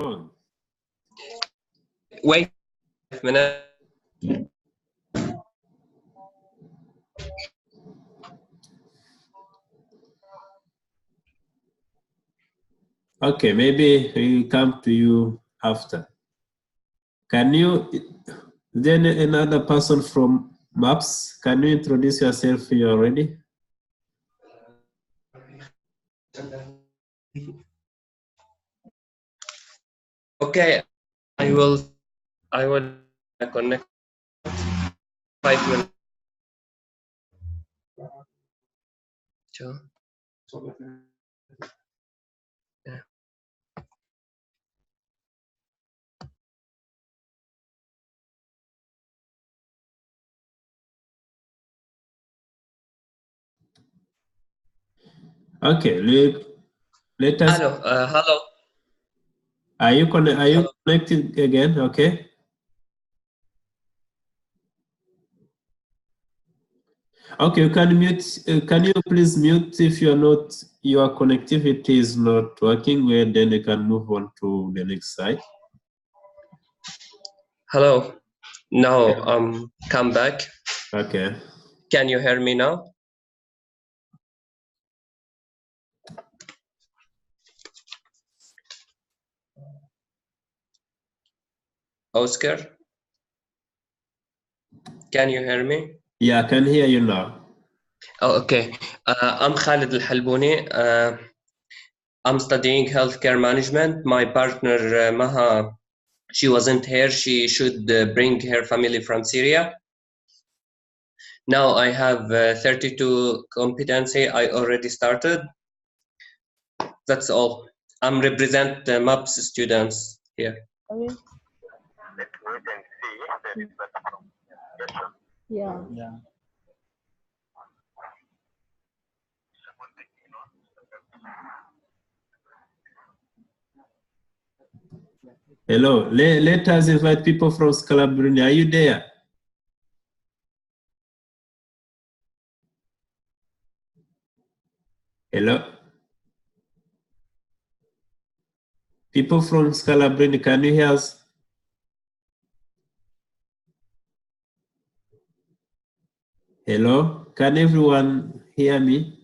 wrong. Wait a minute. Okay, maybe we'll come to you after. Can you, then another person from MAPS, can you introduce yourself here already? Okay, I will connect 5 minutes. Sure. Yeah. Okay, let us. Hello, hello. Are you connected again? Okay. Okay, you can mute. Can you please mute if your connectivity is not working? Well, then you can move on to the next slide. Hello. Now come back. Okay. Can you hear me now? Oscar, can you hear me? Yeah, I can hear you now. Oh, okay. I'm Khalid Al-Halbouni. I'm studying healthcare management. My partner, Maha, she wasn't here. She should bring her family from Syria. Now I have 32 competency. I already started. That's all. I'm represent MAPS students here. Okay. Yeah. Yeah. Hello, let us invite people from Scalabrini. Are you there? Hello? People from Scalabrini, can you hear us? Hello? Can everyone hear me?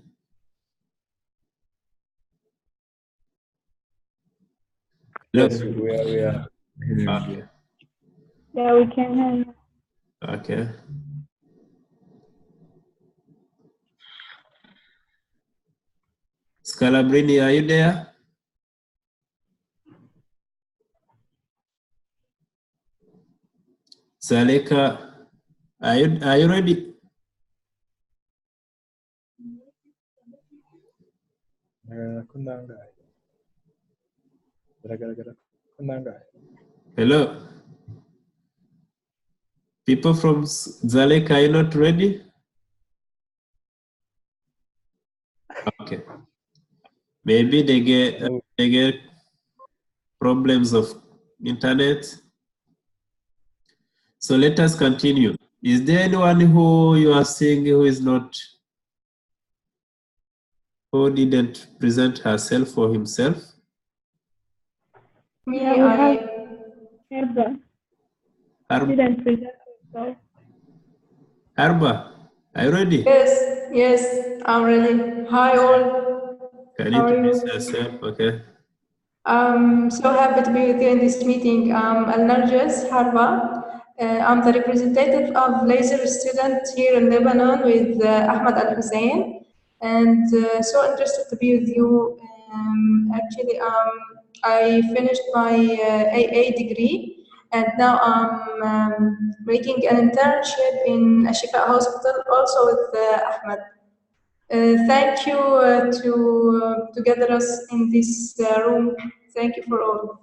Hello? Yes, we are. Okay. Yeah, we can hear you. Okay. Scalabrini, are you there? Zaleka, are you ready? كنا قاعد. كنا قاعد. Hello? People from Zaleka, are you not ready? Okay. Maybe they get problems of internet. So let us continue. Is there anyone who you are seeing who didn't present herself or himself? Me, Yeah, we have Herba. Harba, Didn't present herself. are you ready? Yes, I'm ready. Hi all. Can How you are introduce you? yourself? Okay. I'm so happy to be with you in this meeting. I'm Al-Narjas Harba. I'm the representative of laser student here in Lebanon with Ahmed Al-Hussein, and so interested to be with you. Actually, I finished my AA degree, and now I'm making an internship in Ashifa Hospital, also with Ahmed. Thank you to gather us in this room. Thank you for all.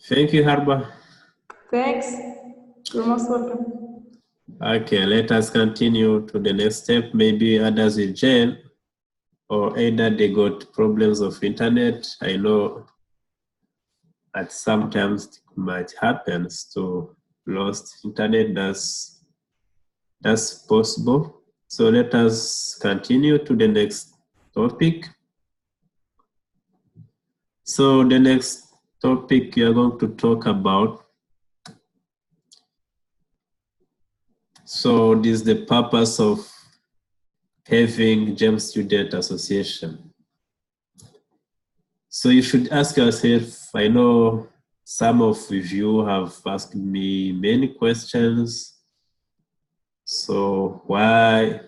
Thank you, Harba. Thanks. You're most welcome. Okay, let us continue to the next step. Maybe others will join, or either they got problems of internet. I know that sometimes it might happen to lost internet. That's possible. So let us continue to the next topic. So the next topic we are going to talk about. So this is the purpose of having GEM Student Association. So you should ask yourself, I know some of you have asked me many questions. So why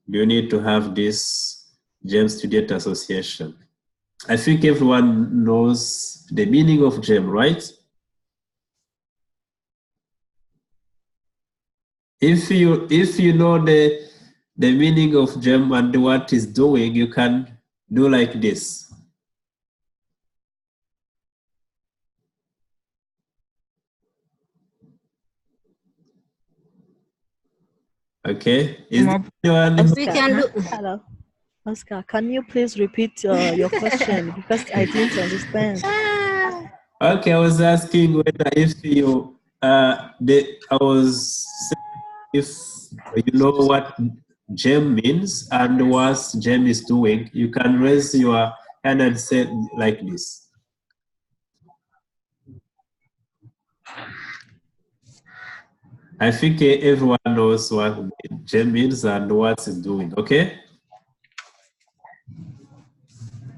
do you need to have this GEM Student Association? I think everyone knows the meaning of GEM, right? If you know the meaning of GEM and what it's doing, you can do like this. Okay. Is there anyone We can look. Hello, Oscar. Can you please repeat your question because I didn't understand. Okay, I was asking whether if you I was saying if you know what GEM means and what GEM is doing, you can raise your hand and say like this. I think everyone knows what GEM means and what it's doing, okay?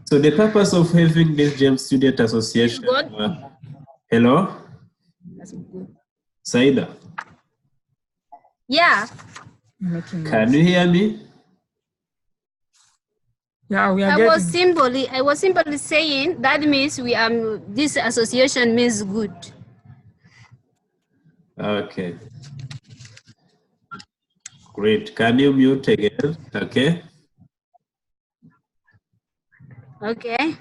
So the purpose of having this GEM Student Association, hello? Saida? Yeah. Can you hear me? Yeah, we are I was simply saying that means this association means good. Okay. Great. Can you mute again? Okay. Okay.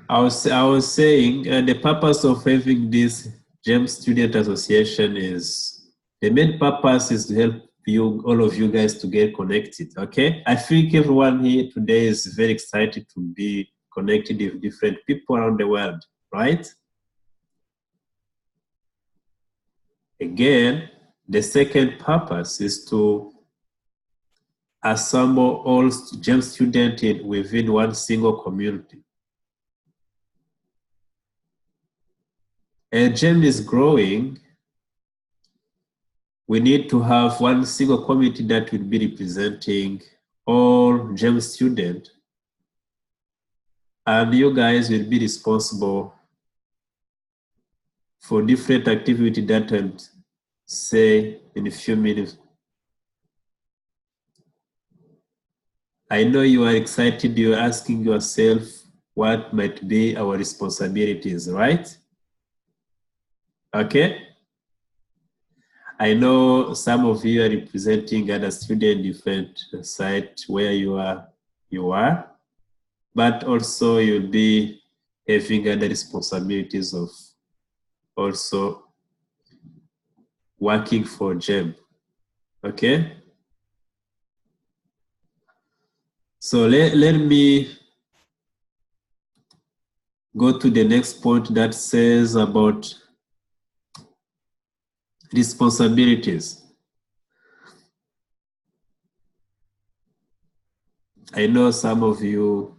I was saying the purpose of having this GEM Student Association is, the main purpose is to help you, all of you guys, to get connected, okay? I think everyone here today is very excited to be connected with different people around the world, right? Again, the second purpose is to assemble all GEM students within one single community. And GEM is growing. We need to have one single committee that will be representing all GEM students. And you guys will be responsible for different activity that I'll say in a few minutes. I know you are excited, you're asking yourself what might be our responsibilities, right? Okay? I know some of you are representing other students in different sites where you are, but also you'll be having other responsibilities of also working for GEM, okay? So let me go to the next point that says about responsibilities. I know some of you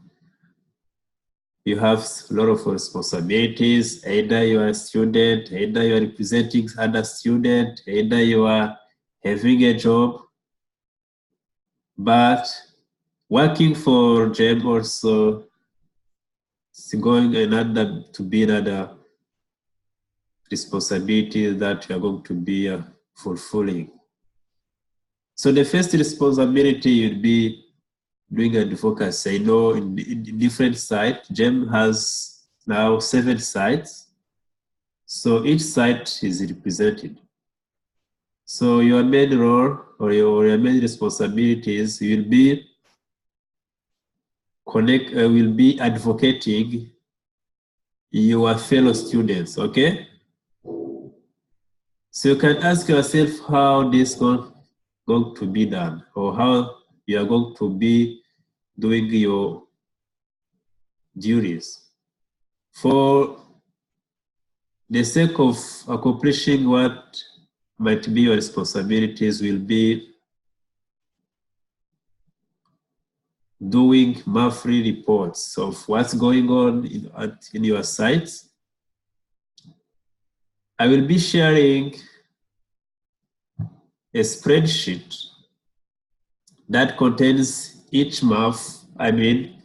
have a lot of responsibilities. Either you are a student, either you are representing other students, either you are having a job. But working for GEM also is going to be another responsibility that you are going to be fulfilling. So the first responsibility you'll be doing advocacy. I know in different sites, GEM has now 7 sites. So each site is represented. So your main role or your main responsibilities will be will be advocating your fellow students, okay? So you can ask yourself how this is going to be done, or how you are going to be doing your duties. For the sake of accomplishing what might be your responsibilities will be doing monthly reports of what's going on in your sites. I will be sharing a spreadsheet that contains each month. I mean,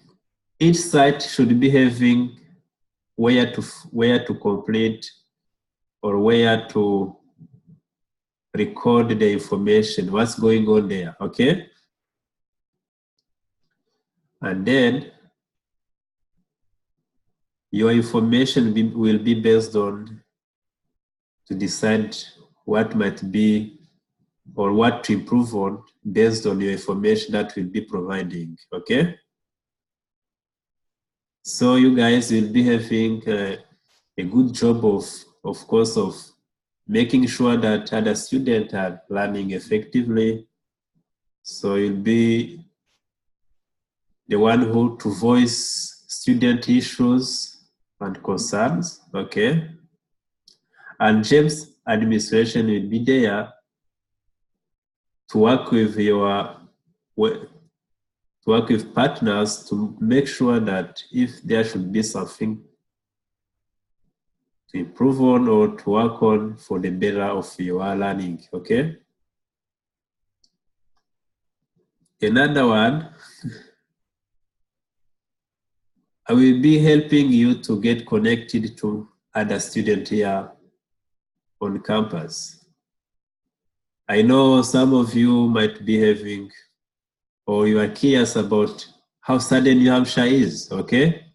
each site should be having where to complete or where to record the information, what's going on there, okay? And then your information will be based on to decide what might be or what to improve on based on your information that we'll be providing, okay? So you guys will be having a good job of course, of making sure that other students are learning effectively. So you'll be the one who to voice student issues and concerns, okay? And James administration will be there to work with partners to make sure that if there should be something to improve on or to work on for the better of your learning, okay? Another one, I will be helping you to get connected to other students here on campus. I know some of you might be having, or you are curious about how Southern New Hampshire is, okay?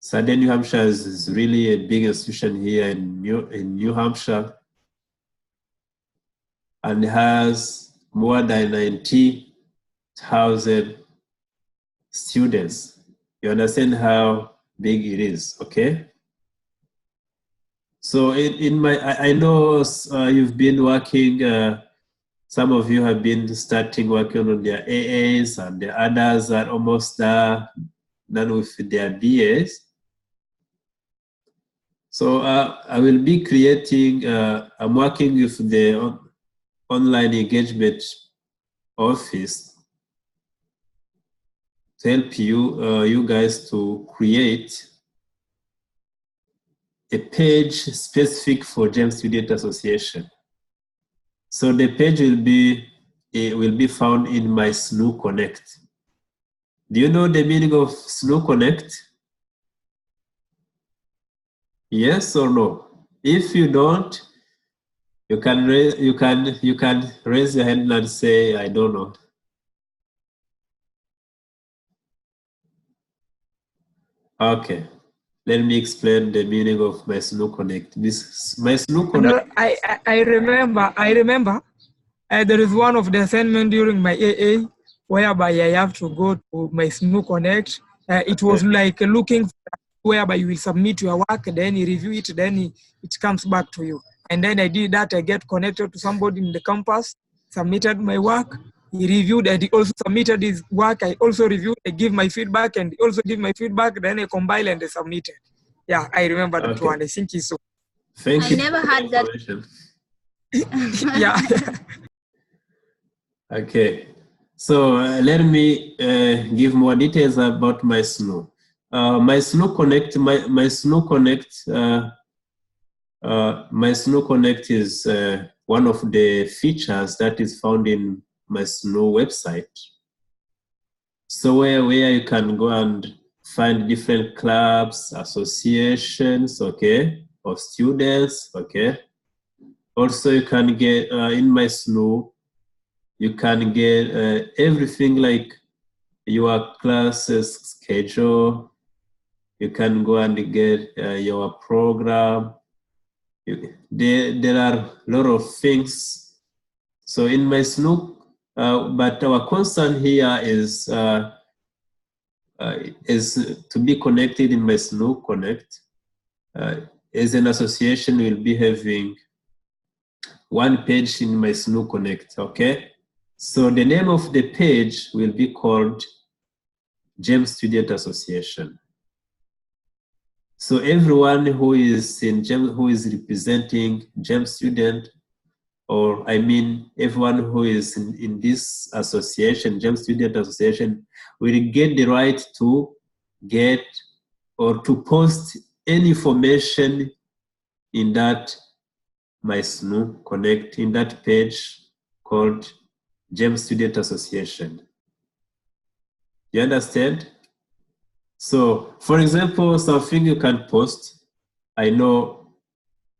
Southern New Hampshire is really a big institution here in New Hampshire and has more than 90,000 students. You understand how big it is, okay? So I know you've been working, some of you have been starting working on their AAs and the others are almost done with their BAs. So I will be creating, I'm working with the online engagement office to help you guys to create a page specific for GEM Student Association. So the page will be found in my SNU Connect. Do you know the meaning of SNU Connect? Yes or no? If you don't, you can raise your hand and say, I don't know. Okay. Let me explain the meaning of my SNU Connect. My SNU Connect. I remember. There is one of the assignment during my AA whereby I have to go to my SNU Connect. It was like looking whereby you will submit your work, then you review it, then it comes back to you. And then I did that. I get connected to somebody in the campus, submitted my work, he reviewed and he also submitted his work. I also reviewed, I give my feedback and he also give my feedback, then I compile and I submitted. Yeah, I remember that one. I think it's so. Thank you. I never had that. Yeah. Okay. So let me give more details about my SNU. My SNU Connect, my SNU Connect is one of the features that is found in my SNU website. So where you can go and find different clubs, associations, okay, of students, okay. Also, you can get in my SNU, you can get everything like your classes schedule. You can go and get your program. There are a lot of things. So in my SNU, but our concern here is to be connected in my SNU Connect. As an association, we'll be having one page in my SNU Connect, okay? So the name of the page will be called GEM Student Association. So everyone who is in GEM, who is representing GEM student or I mean everyone who is in this association, GEM Student Association, will get the right to get or to post any information in that MySNU Connect, in that page called GEM Student Association. You understand? So, for example, something you can post, I know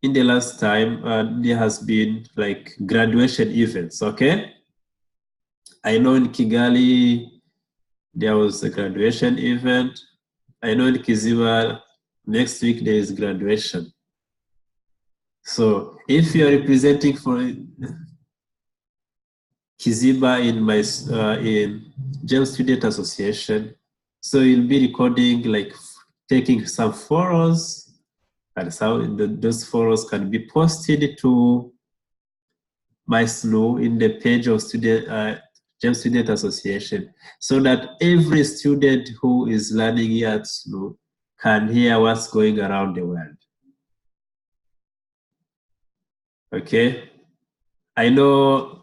in the last time there has been like graduation events, okay? I know in Kigali there was a graduation event. I know in Kiziba next week there is graduation. So if you are representing for Kiziba in GEM Student Association, so you'll be recording, like taking some photos, and those photos can be posted to MySNU in the page of GEM Student Association, so that every student who is learning here at SNU can hear what's going around the world. Okay, I know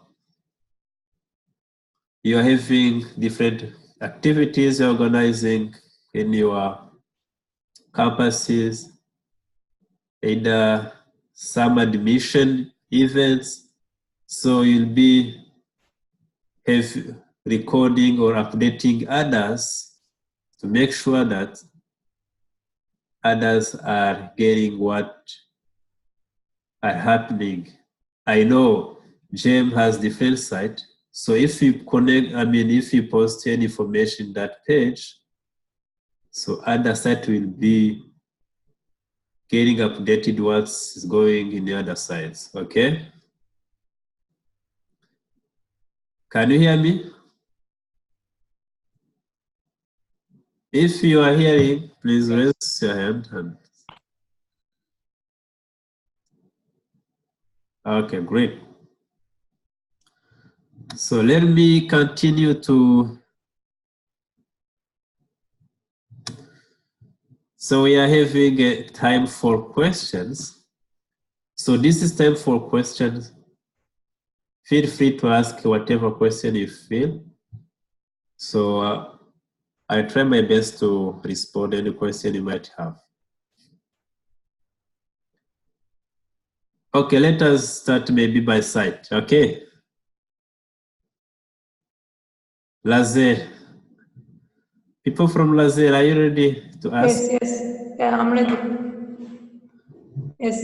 you're having different activities you're organizing in your campuses, either some admission events, so you'll be recording or updating others to make sure that others are getting what are happening. I know GEM has different site, so if you connect, if you post any information in that page, so other site will be getting updated what's going in the other sites, okay? Can you hear me? If you are hearing, please raise your hand. Okay, great. So let me continue to. So we are having a time for questions. So this is time for questions. Feel free to ask whatever question you feel. So I try my best to respond to any question you might have. Okay, let us start maybe by site, okay? Lazer. People from Lazer, are you ready to ask? Yes, yeah, I'm ready. Yes,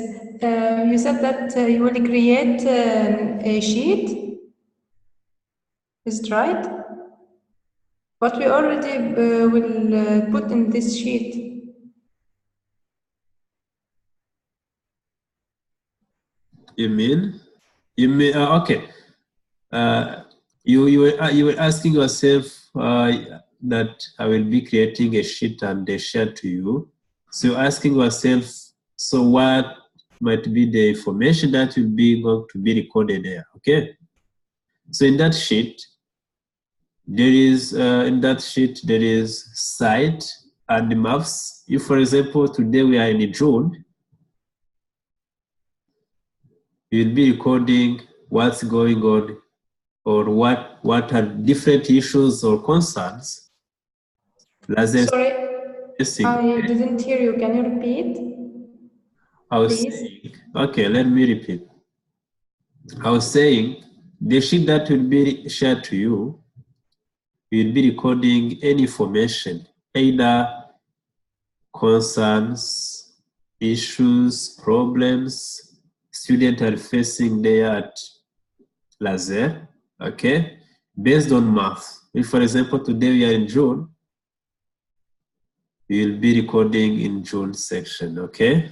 you said that you will create a sheet. Is it right? What we already will put in this sheet. You mean? Okay. You were asking yourself that I will be creating a sheet and they share to you. So you're asking yourself, so what might be the information that will be going to be recorded there? Okay. So in that sheet, there is site and maps. If, for example, today we are in June, you'll be recording what's going on or what are different issues or concerns. Sorry, I didn't hear you. Can you repeat? Please? Okay, let me repeat. I was saying the sheet that will be shared to you will be recording any information, either concerns, issues, problems students are facing there at Lazer, okay, based on math. If, for example, today we are in June, we will be recording in June section, okay?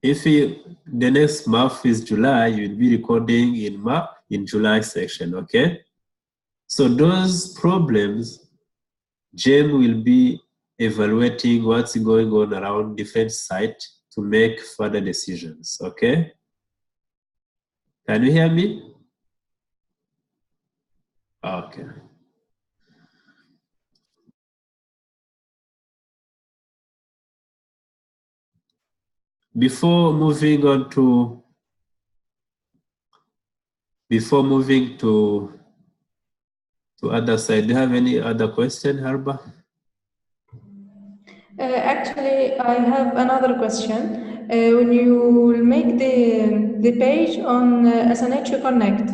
If the next month is July, you will be recording in July section, okay? So those problems, GEM will be evaluating what's going on around different sites to make further decisions, okay? Can you hear me? Okay. Before moving on to before moving to other side, do you have any other question, Harba? Actually, I have another question. When you make the page on SNH Connect,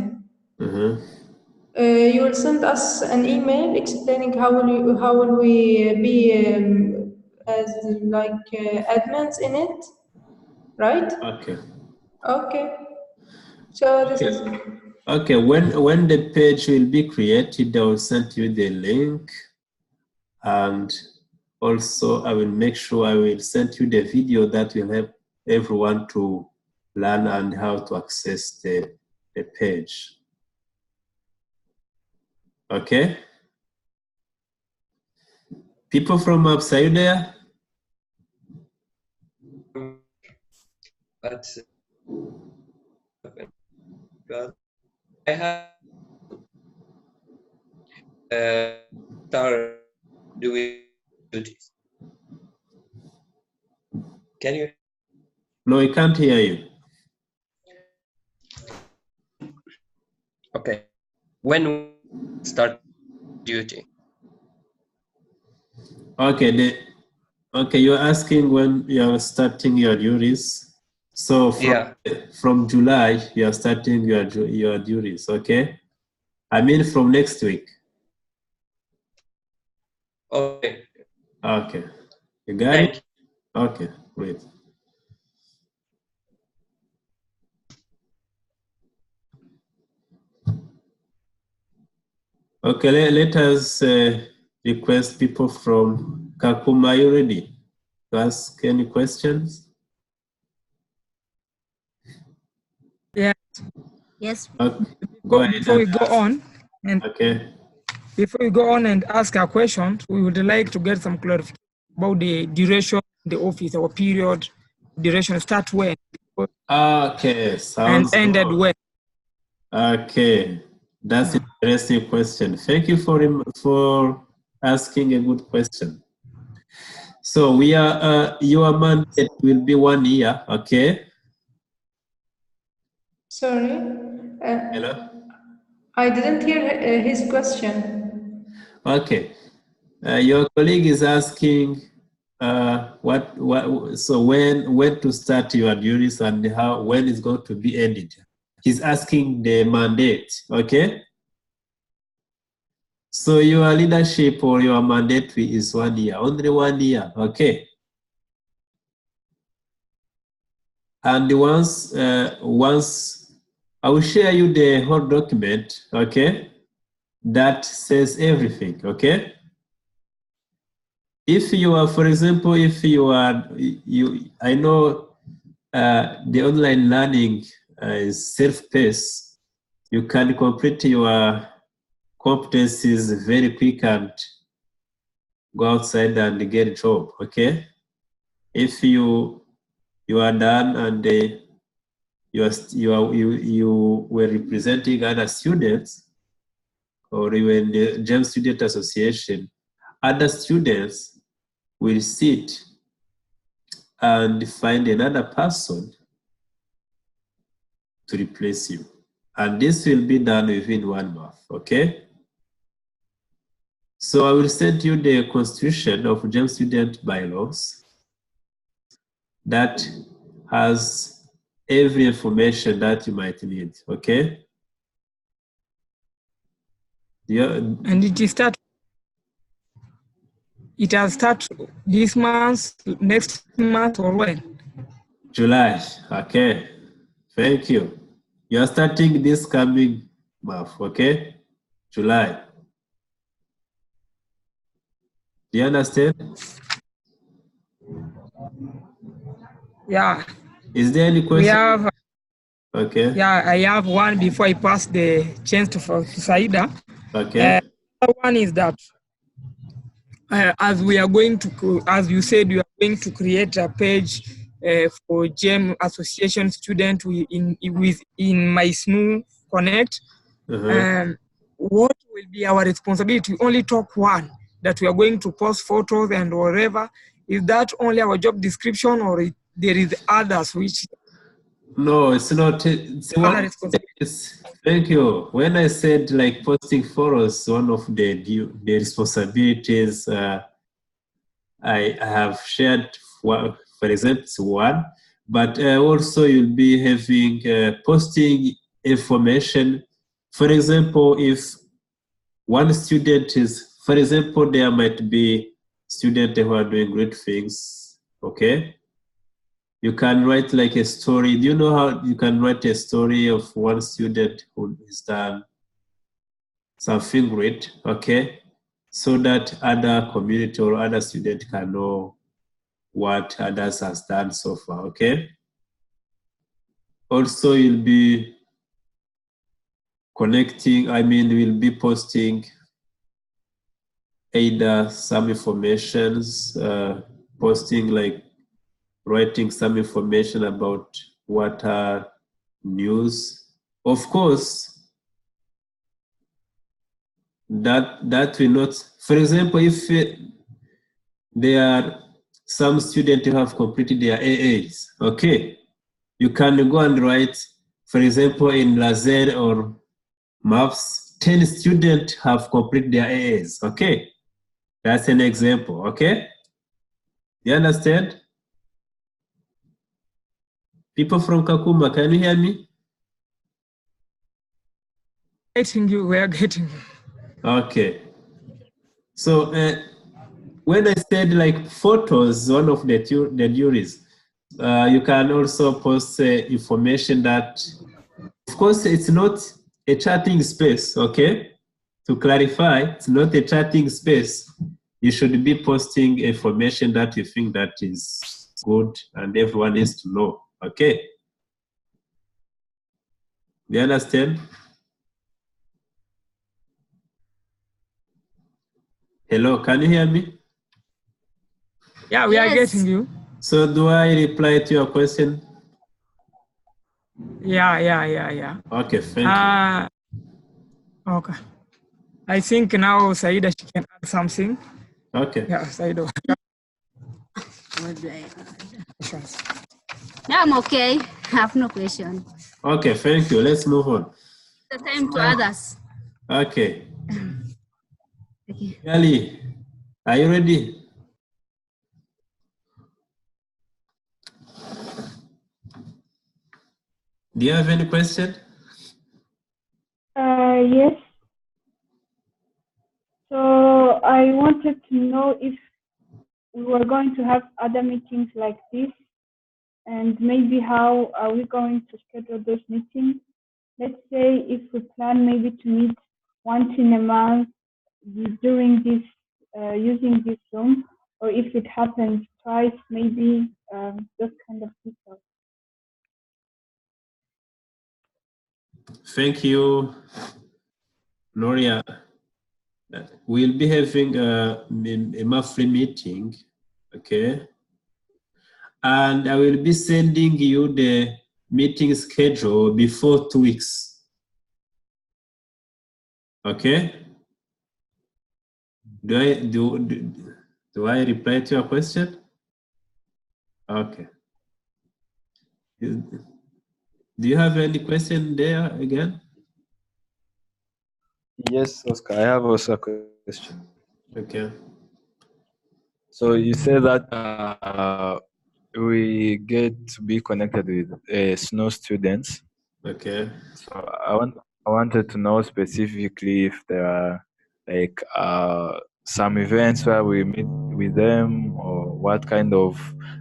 you will send us an email explaining how will we be as like admins in it, right? Okay. Okay. So this is Okay. When the page will be created, I will send you the link, and also I will make sure I will send you the video that will help everyone to learn and how to access the page. Okay. People from outside there? But I have start doing duties. Can you? No, I can't hear you. Okay. When start duty? Okay. You're asking when you are starting your duties. So from July, you are starting your duties. Okay. I mean from next week. Okay. Okay. You got it? Okay, great. Okay, let us request people from Kakuma. Are you ready to ask any questions? Yeah. Yes. Okay. Before we go on, and before we go on and ask our questions, we would like to get some clarification about the duration of the office or period, duration start when. Okay, sounds and ended good. when. Okay, that's an interesting question. Thank you for asking a good question. So we are your mandate will be 1 year. Okay. sorry. Hello. I didn't hear his question. Okay. Your colleague is asking so when to start your duties and when it's going to be ended. He's asking the mandate, okay? So your leadership or your mandate is 1 year, only 1 year, okay? And once I will share you the whole document, okay? That says everything, okay? If you are, for example, I know the online learning is self-paced. You can complete your competencies very quick and go outside and get a job, okay? If you are done and you were representing other students, or you were in the GEM Student Association, other students will sit and find another person to replace you. And this will be done within 1 month, okay? So I will send you the constitution of GEM Student Bylaws that has every information that you might need, okay? And it has started this month, next month, or when? July, okay. Thank you. You are starting this coming month, okay? July. Do you understand? Yeah. Is there any question? We have. Okay. Yeah, I have one before I pass the chance to Saida. Okay. The one is that as we are going to, as you said, you are going to create a page for GEM Association student in my SNU Connect. What will be our responsibility? We only talk one, that we are going to post photos and whatever. Is that only our job description, or there is others which? No, it's not. Other responsibilities. Thank you. When I said like posting photos, one of the responsibilities I have shared, for example, it's one, but also you'll be having posting information. For example, if one student is, for example, there might be students who are doing great things, okay? You can write like a story. Do you know how you can write a story of one student who has done something great, okay? So that other community or other student can know what others has done so far, okay? Also, you'll be connecting, we'll be posting either some informations, posting like writing some information about what are news. Of course, that will not, for example, if there are some students who have completed their AAs, okay, you can go and write, for example, in Lazer or MAPS, 10 students have completed their AAs, okay? That's an example, okay? You understand? People from Kakuma, can you hear me? Getting you, we are getting you. Okay. So when I said like photos, one of the juries, you can also post information that, of course, it's not a chatting space, okay? To clarify, it's not a chatting space. You should be posting information that you think that is good and everyone needs to know, okay? Do you understand? Hello, can you hear me? Yeah, we are getting you. So do I reply to your question? Yeah. Okay, thank you. Okay. I think now Saida, she can add something. Okay. Yeah, Saida. Yeah, I'm okay. I have no question. Okay, thank you. Let's move on. The time to others. Okay. Okay. Ali, are you ready? Do you have any question? Yes. So I wanted to know if we were going to have other meetings like this, and maybe how are we going to schedule those meetings? Let's say if we plan maybe to meet once in a month during this, using this Zoom, or if it happens twice, maybe those kind of details. Thank you, Noria. We'll be having a monthly meeting, okay? And I will be sending you the meeting schedule before 2 weeks. Okay? Do I reply to your question? Okay. Do you have any question there again? Yes, Oscar, I have also a question. Okay. So you said that we get to be connected with SNO students. Okay. So I wanted to know specifically if there are like some events where we meet with them, or what kind of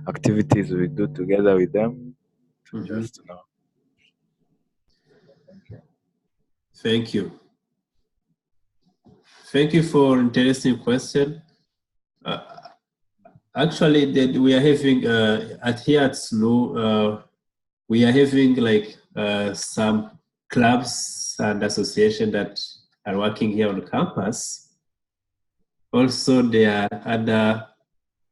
activities we do together with them. Just to know. Thank you. Thank you. Thank you for interesting question. Actually, we are having here at SNO, we are having like some clubs and associations that are working here on campus. Also, there are other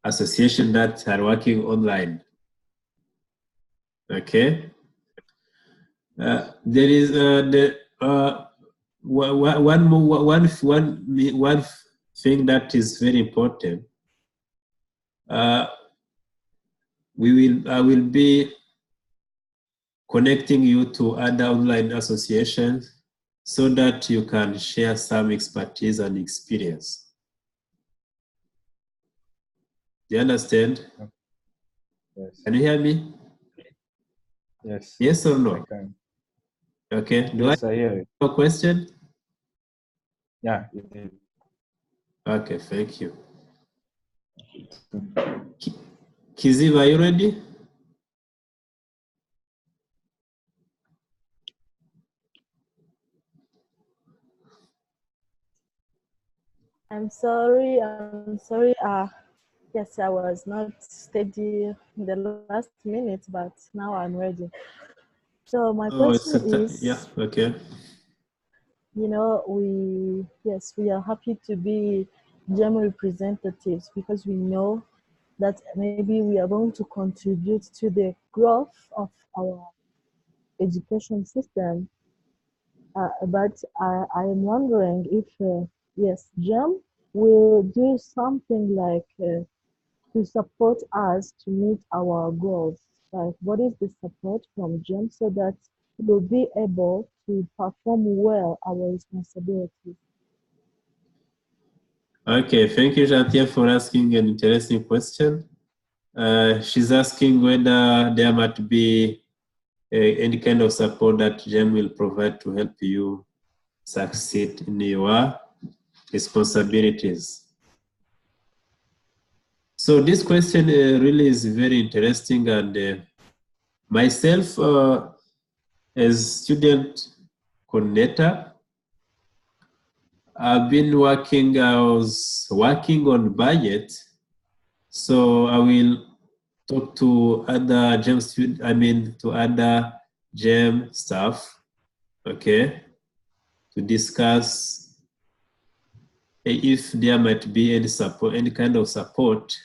associations that are working online. Okay. There is one thing that is very important. I will be connecting you to other online associations so that you can share some expertise and experience. Do you understand? Yes. Can you hear me? Yes. Yes or no? I can. Okay. Do Yes, I I hear you. have a question? Yeah, you did. Okay, thank you. Kiziva, are you ready? I'm sorry. Yes, I was not steady in the last minute, but now I'm ready. So my question is, yeah, okay. you know, we are happy to be GEM representatives because we know that maybe we are going to contribute to the growth of our education system. But I am wondering if, yes, GEM will do something like to support us to meet our goals. Like, what is the support from GEM so that we'll be able to perform well our responsibilities? Okay, thank you, Jantia, for asking an interesting question. She's asking whether there might be any kind of support that GEM will provide to help you succeed in your responsibilities. So this question really is very interesting, and myself as student coordinator, I was working on budget, so I will talk to other GEM students, to other GEM staff, okay, to discuss if there might be any support, any kind of support.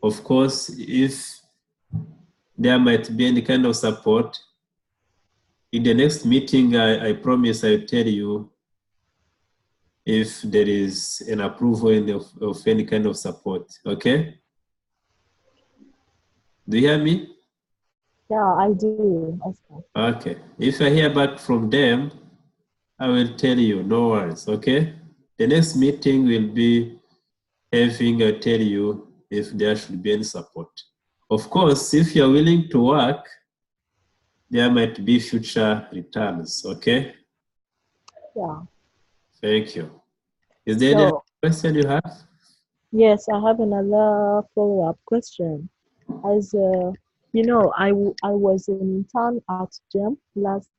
Of course, if there might be any kind of support, in the next meeting, I promise I'll tell you if there is an approval of any kind of support, okay? Do you hear me? Yeah, I do, Oscar. Okay. If I hear back from them, I will tell you, no worries, okay? The next meeting will be having, I'll tell you if there should be any support. Of course, if you're willing to work, there might be future returns, okay? Yeah. Thank you. Is there any question you have? Yes, I have another follow-up question. As you know, I was an intern at GEM last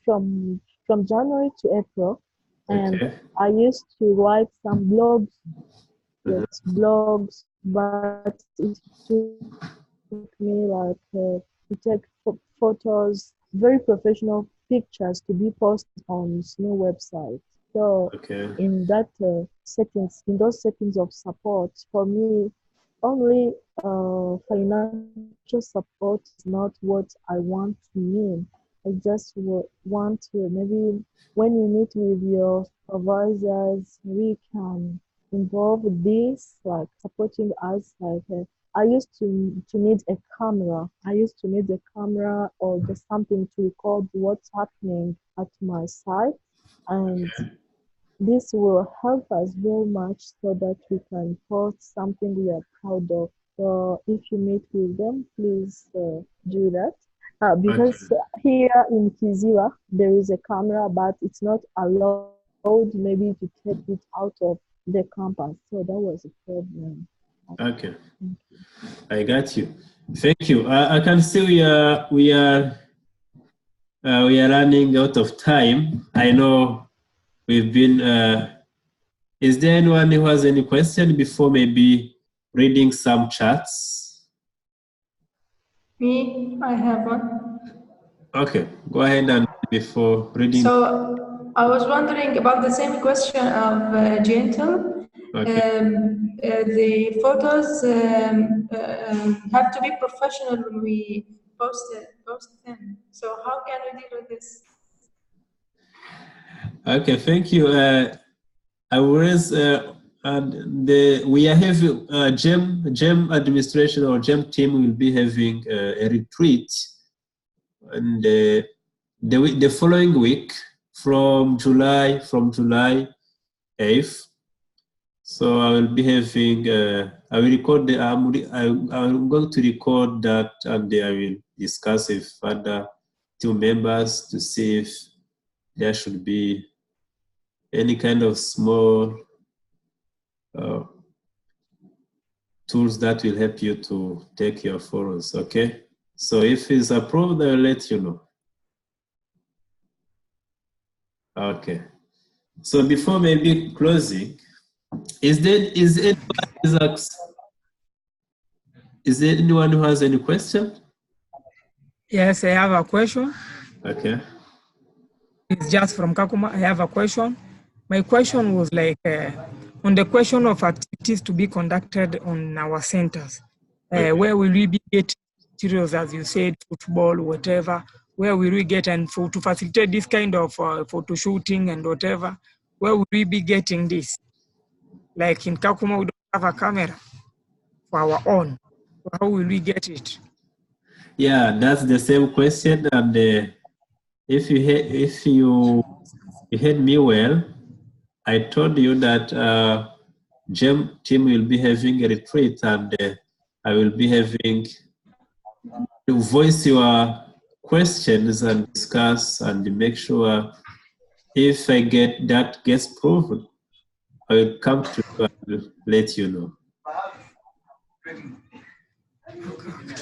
from January to April, and Okay. I used to write some blogs. Yes, blogs, but it took me like to take photos, very professional pictures to be posted on SNO website. So Okay. in those settings of support, for me, only financial support is not what I want to mean. I just want to maybe when you meet with your supervisors, we can involve this, like supporting us. Like I used to need a camera. I used to need a camera or just something to record what's happening at my site, and this will help us very much so that we can post something we are proud of. So if you meet with them, please do that. Because here in Kiziwa, there is a camera, but it's not allowed maybe to take it out of the campus. So that was a problem. Okay. I got you. Thank you. I can see we are running out of time. I know we've been. Is there anyone who has any question before maybe reading some chats? Me, I have one. Okay, go ahead and before reading. So I was wondering about the same question of Gentle. Okay. The photos have to be professional when we post them. So how can we deal with this? Okay, thank you. I was we are having GEM administration or GEM team will be having a retreat and the following week from July 8th. So I will be having, I will record I'm going to record that, and I will discuss with other team members to see if there should be any kind of small tools that will help you to take your photos, okay? So if it's approved, I'll let you know. Okay. So before maybe closing, is there anyone who has any question? Yes, I have a question. Okay. It's just from Kakuma. I have a question. My question was like on the question of activities to be conducted on our centers. Where will we be getting materials, as you said, football, whatever? Where will we get, and to facilitate this kind of photo shooting and whatever, where will we be getting this? Like in Kakuma, we don't have a camera for our own. So how will we get it? Yeah, that's the same question. And if you heard me well, I told you that GEM team will be having a retreat, and I will be having to voice your questions and discuss and make sure if I get that gets proven, I will come to you and let you know.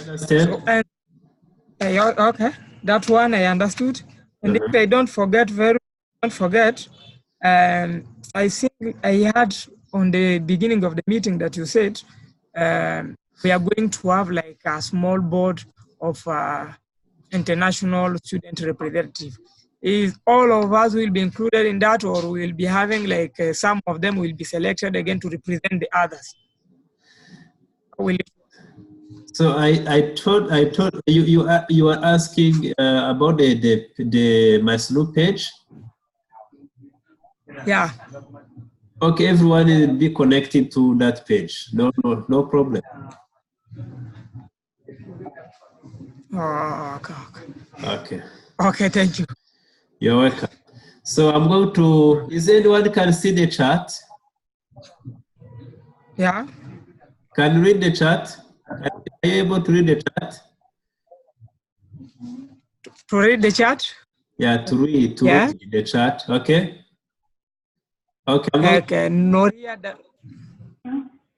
Understand? So, okay, that one I understood. And if I don't forget, I think I had on the beginning of the meeting that you said we are going to have like a small board of international student representative. Is all of us will be included in that, or we'll be having like some of them will be selected again to represent the others? Will it? So I told you are asking about the Maslow page. Yeah. Okay, everyone will be connected to that page. No problem. Oh, okay. Okay, thank you. You're welcome. So I'm going to, is anyone can see the chat? Yeah. Can you read the chat? Are you able to read the chat? To read the chat? Yeah, to read the chat. Okay. Okay. Okay, Noria.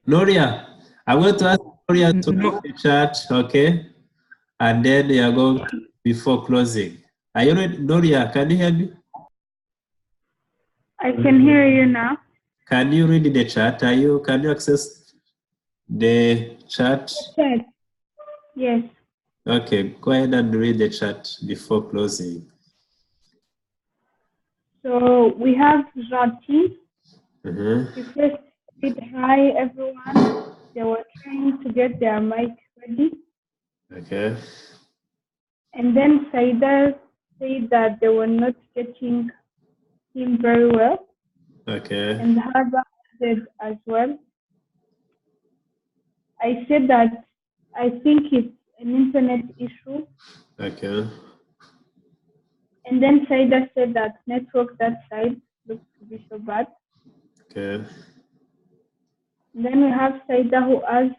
Noria, I'm going to ask Noria to read the chat. Okay. And then you are going to, before closing. Are you ready, Noria? Can you hear me? I can hear you now. Can you read the chat? Can you access the chat? Yes. Okay, go ahead and read the chat before closing. So we have Jati. He first said, hi everyone. They were trying to get their mic ready. Okay. And then Saida said that they were not getting him very well. Okay. And Harba said as well. I said that I think it's an internet issue. Okay. And then Saida said that network that side looks to be so bad. Okay. And then we have Saida who asked,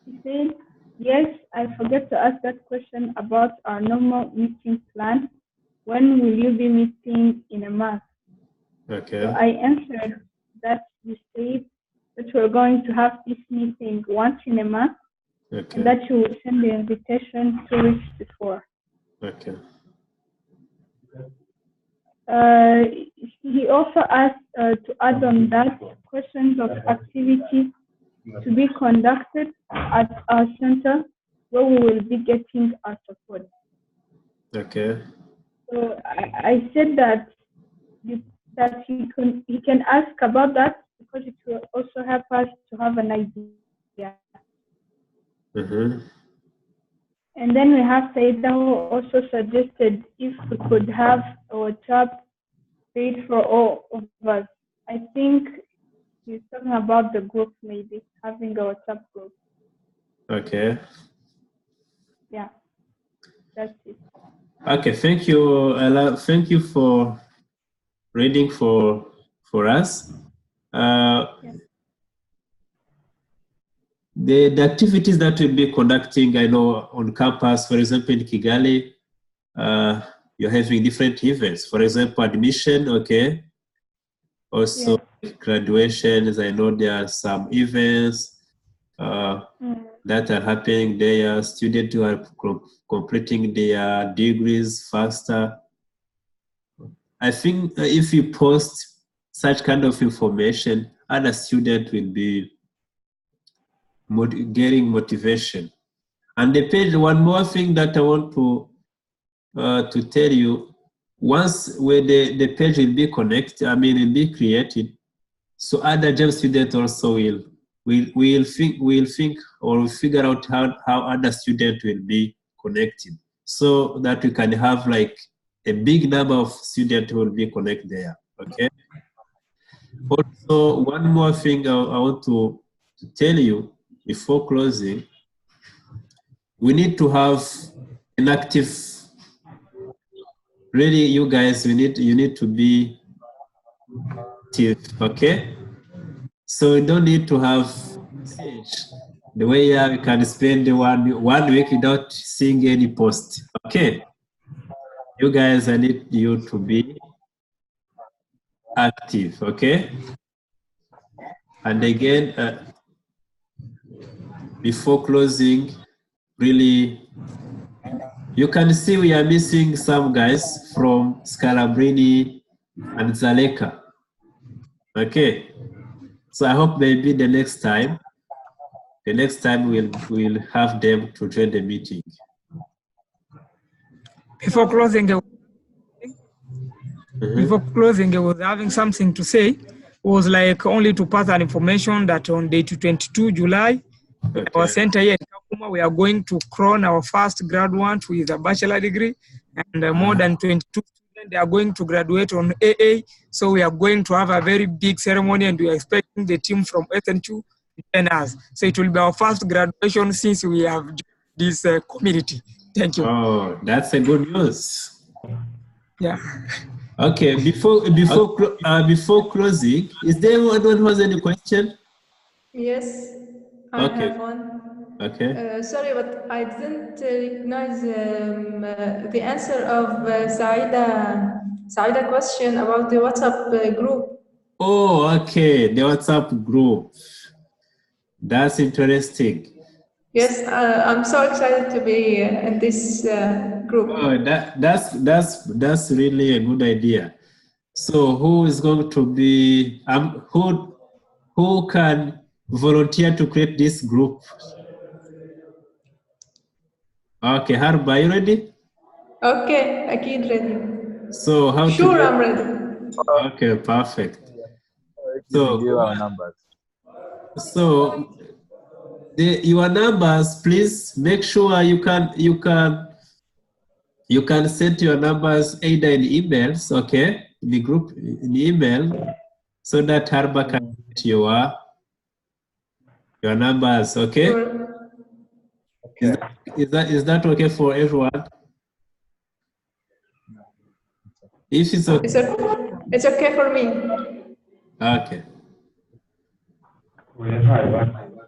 he said, yes, I forget to ask that question about our normal meeting plan. When will you be meeting in a month? Okay. So I answered that you said that we're going to have this meeting once in a month. Okay. And that you will send the invitation 2 weeks before. Okay. He also asked to add on that questions of activities to be conducted at our center where we will be getting our support. Okay. So I said that he can ask about that because it will also help us to have an idea. And then we have Saida who also suggested if we could have a WhatsApp page for all of us. I think he's talking about the group, maybe having a WhatsApp group. Okay. yeah, that's it. Okay, thank you, Ella. Thank you for reading for us. The activities that we'll be conducting, I know on campus, for example, in Kigali, you're having different events. For example, admission, okay. Also, graduations, I know there are some events that are happening there. Students who are completing their degrees faster. I think if you post such kind of information, other students will be getting motivation. And the page, one more thing that I want to tell you, once where the page will be connected, will be created, so other GEM students also will think or figure out how other students will be connected, so that we can have like a big number of students who will be connected there. Okay. Also, one more thing I want to tell you before closing, we need to have an active. Really, you guys, you need to be active. Okay. So you don't need to have the way you can spend one week without seeing any post. Okay. You guys, I need you to be active, okay? And again, before closing, really, you can see we are missing some guys from Scalabrini and Zaleka. Okay. So I hope maybe the next time we'll have them to join the meeting. Before closing, I was having something to say. It was like only to pass an information that on date 22 July, our center here in Kakuma, we are going to crown our first graduate with a bachelor degree, and more than 22 students, they are going to graduate on AA. So we are going to have a very big ceremony, and we are expecting the team from SN2 to join us. So it will be our first graduation since we have this community. Thank you. Oh, that's a good news. Yeah. Okay. Before closing, is there anyone who has any question? Yes, I have one. Okay. Sorry, but I didn't recognize the answer of Saida question about the WhatsApp group. Oh, okay. The WhatsApp group. That's interesting. Yes, I'm so excited to be in this group. Oh, that's really a good idea. So who is going to be who can volunteer to create this group? Okay, Harba, are you ready? Okay, Akid ready. So how Sure, I'm ready. Okay, perfect. So give our numbers. So your numbers, please make sure you can send your numbers either in emails, okay, in the group in email, so that Harba can get your numbers, okay? Sure. Okay. Is that okay for everyone? If it's okay. It's okay for me. Okay.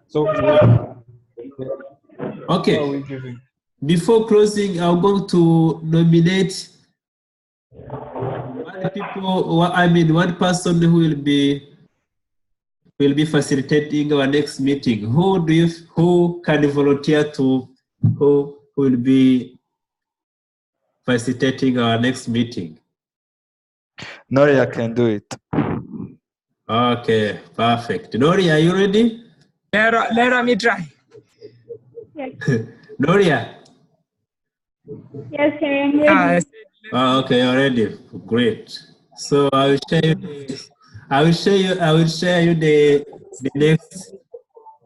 So okay. Before closing, I'm going to nominate one person who will be facilitating our next meeting. Who can volunteer who will be facilitating our next meeting? Noria can do it. Okay, perfect. Noria, are you ready? Let me try. Yes. Noria. Yes, I am ready. Okay, you're ready. Great. So I will share you the next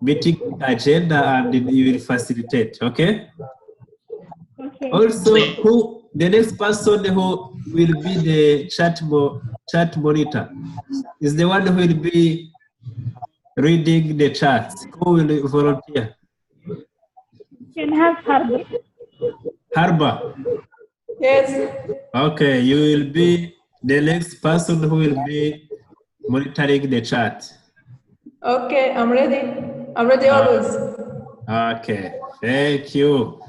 meeting agenda, and you will facilitate. Okay. Okay. Also, the next person who will be the chat monitor is the one who will be reading the chats. Who will volunteer? Can have Harba. Harba. Yes. Okay, you will be the next person who will be monitoring the chat. Okay, I'm ready. I'm ready always. Okay, thank you.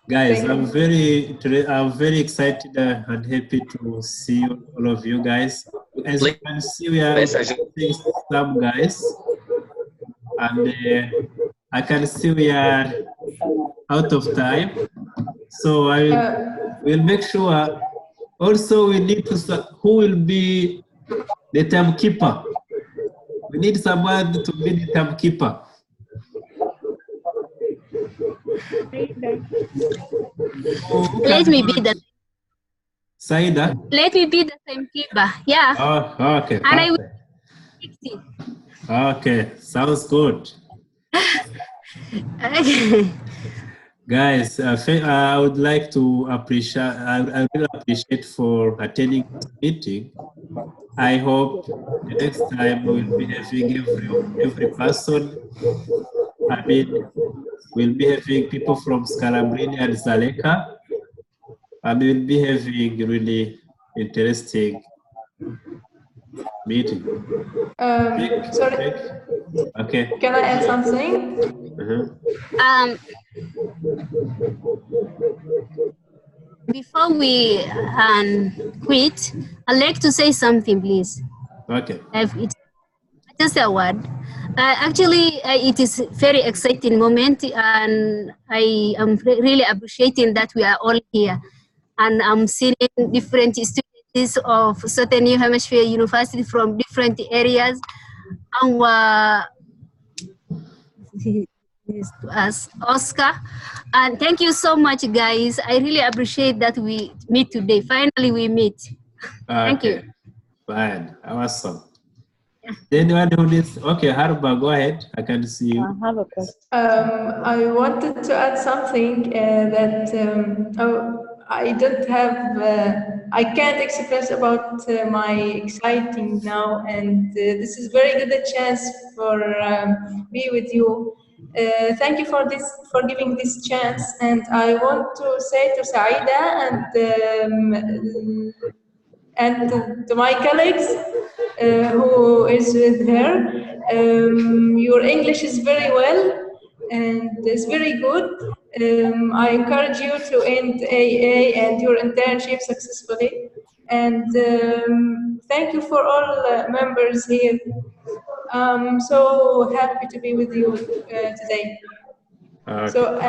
Guys, Thank I'm you. very excited and happy to see all of you guys. As you can see, we are missing some guys, and I can see we are out of time. So I will make sure. Also, we need to who will be the timekeeper. We need someone to be the timekeeper. Let me be the. Saida? Let me be the timekeeper. Yeah. Oh, okay. And I will Perfect. fix it. Okay, sounds good. Okay. Guys, I would like to appreciate, I really appreciate for attending this meeting. I hope the next time we'll be having every person. I mean, we'll be having people from Scalabrini and Zaleka, and we'll be having really interesting meeting. Sorry. Okay. Can I add something? Before we quit, I'd like to say something, please. Okay. It's just a word. Actually, it is a very exciting moment, and I am really appreciating that we are all here. And I'm seeing different students of Southern New Hampshire University from different areas. And this to us, Oscar. And thank you so much, guys. I really appreciate that we meet today. Finally, we meet. Thank you. Fine. Awesome. Anyone who needs, okay, Harba, go ahead. I can see you. I have a question. I wanted to add something that I don't have, I can't express about my exciting now, and this is very good a chance for me with you. Thank you for this, for giving this chance, and I want to say to Saida and to my colleagues who is with her, your English is very well and it's very good. I encourage you to end AA and your internship successfully. And thank you for all members here. I'm so happy to be with you today. Okay. So,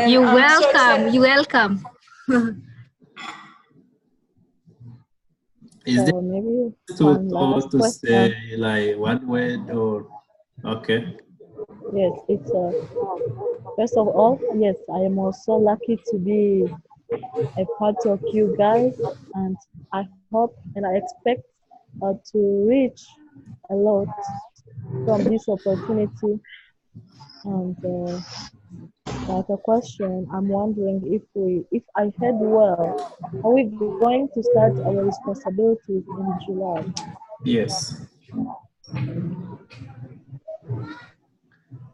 You're welcome. You're welcome. Is there maybe to say like one word or okay? Yes, it's first of all, yes, I am also lucky to be a part of you guys, and I hope and I expect to reach a lot from this opportunity. And like a question, I'm wondering if I heard well, are we going to start our responsibilities in July? Yes.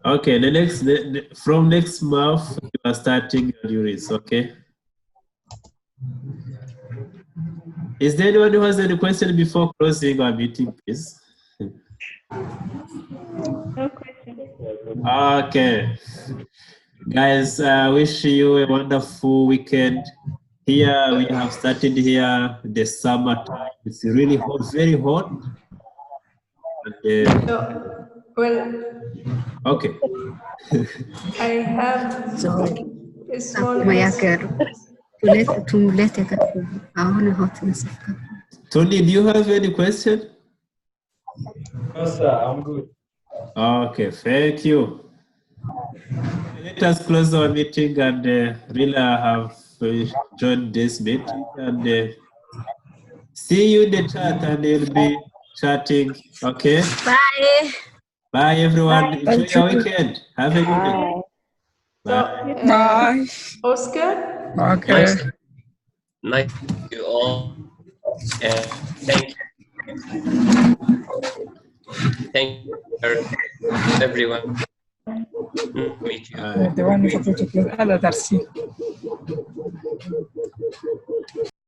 Okay, from next month you are starting your juries, okay? Is there anyone who has any question before closing our meeting, please? No question. Okay. Guys, I wish you a wonderful weekend. Here we have started here the summertime. It's really hot, very hot. And, well, okay. I have a small Tony, do you have any question? No, sir, I'm good. Okay, thank you. Let us close our meeting, and really have joined this meeting, and see you in the chat, and we'll be chatting. Okay. Bye. Bye, everyone. Bye. Enjoy your weekend. Have a good day. Bye. Bye. Oscar? Okay. Nice to you all. And thank you, everyone. Meet you. The one who's supposed to close.